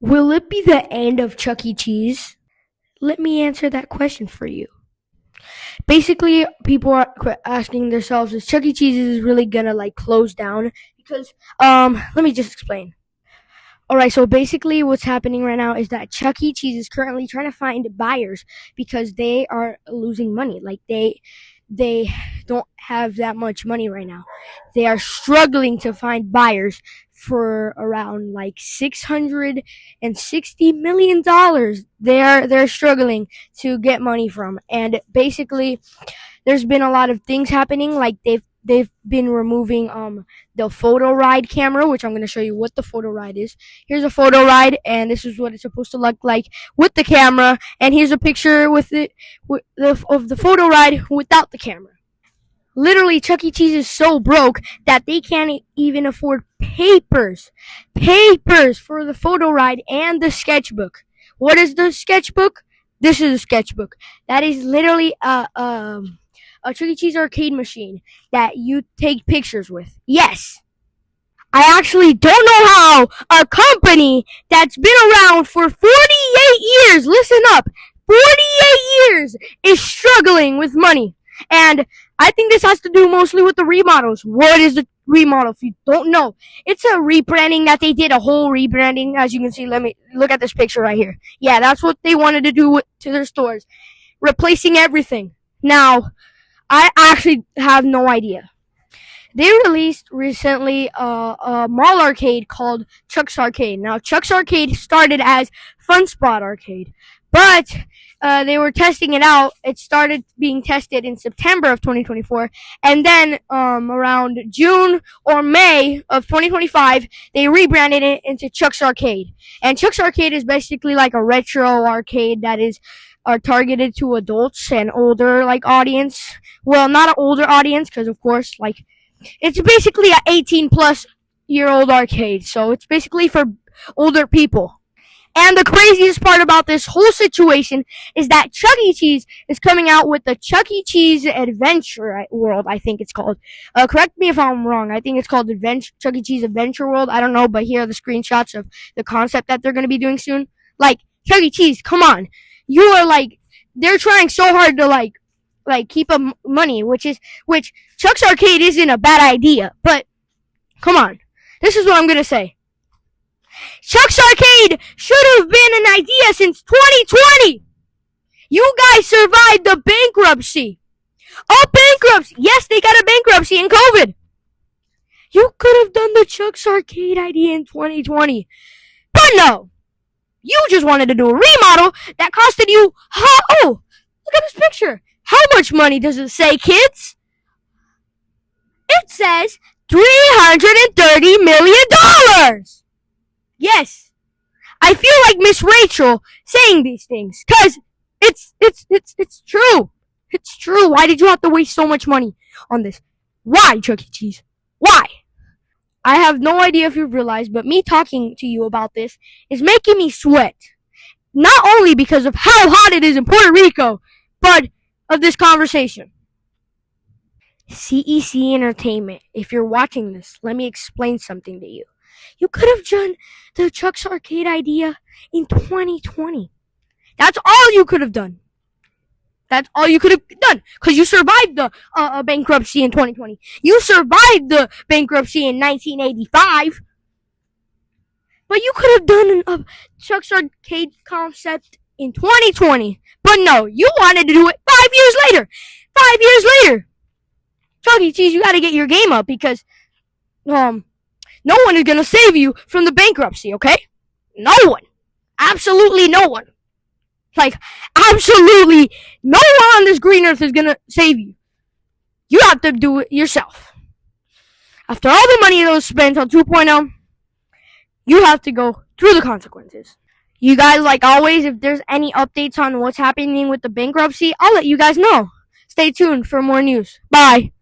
Will it be the end of Chuck E. Cheese? Let me answer that question for you. Basically, people are asking themselves, is Chuck E. Cheese is really gonna like close down? Because let me just explain. All right, so basically, what's happening right now is that Chuck E. Cheese is currently trying to find buyers because they are losing money. Like they don't have that much money right now. They are struggling to find buyers for around like $660 million. They're struggling to get money from, and basically there's been a lot of things happening. Like they've been removing the photo ride camera, which I'm going to show you what the photo ride is. Here's a photo ride, and this is what it's supposed to look like with the camera. And here's a picture of the photo ride without the camera. Literally, Chuck E. Cheese is so broke that they can't even afford papers for the photo ride and the sketchbook. What is the sketchbook? This is a sketchbook. That is literally a Chuck E. Cheese arcade machine that you take pictures with. Yes. I actually don't know how a company that's been around for 48 years, listen up, 48 years is struggling with money. And I think this has to do mostly with the remodels. What is the remodel? If you don't know, it's a rebranding that they did, a whole rebranding. As you can see, let me look at this picture right here. Yeah, that's what they wanted to do to their stores, replacing everything. Now, I actually have no idea. They released recently a mall arcade called Chuck's Arcade. Now, Chuck's Arcade started as Fun Spot Arcade, but they were testing it out. It started being tested in September of 2024, and then around June or May of 2025, they rebranded it into Chuck's Arcade. And Chuck's Arcade is basically like a retro arcade that is are targeted to adults and older like audience. Well, not an older audience, because of course, like it's basically a 18-plus-year-old arcade, so it's basically for older people. And the craziest part about this whole situation is that Chuck E. Cheese is coming out with the Chuck E. Cheese Adventure World, I think it's called. Correct me if I'm wrong. I think it's called Chuck E. Cheese Adventure World. I don't know, but here are the screenshots of the concept that they're going to be doing soon. Like, Chuck E. Cheese, come on. You are like, they're trying so hard to like keep up money, which Chuck's Arcade isn't a bad idea, but come on. This is what I'm going to say. Chuck's Arcade should have been an idea since 2020. You guys survived the bankruptcy. A bankruptcy. Yes, they got a bankruptcy in COVID. You could have done the Chuck's Arcade idea in 2020. But no. You just wanted to do a remodel that costed you, oh, look at this picture. How much money does it say, kids? It says $330 million. Yes. I feel like Miss Rachel saying these things, cause it's true. It's true. Why did you have to waste so much money on this? Why, Chuck E. Cheese? Why? I have no idea if you've realized, but me talking to you about this is making me sweat. Not only because of how hot it is in Puerto Rico, but of this conversation. CEC Entertainment, if you're watching this, let me explain something to you. You could have done the Chuck's Arcade idea in 2020. That's all you could have done. That's all you could have done, because you survived the bankruptcy in 2020. You survived the bankruptcy in 1985. But you could have done a Chuck's Arcade concept in 2020. But no, you wanted to do it 5 years later. 5 years later. Chuck E. Cheese, you got to get your game up, because no one is going to save you from the bankruptcy, okay? No one. Absolutely no one. Like, absolutely no one on this green earth is going to save you. You have to do it yourself. After all the money that was spent on 2.0, you have to go through the consequences. You guys, like always, if there's any updates on what's happening with the bankruptcy, I'll let you guys know. Stay tuned for more news. Bye.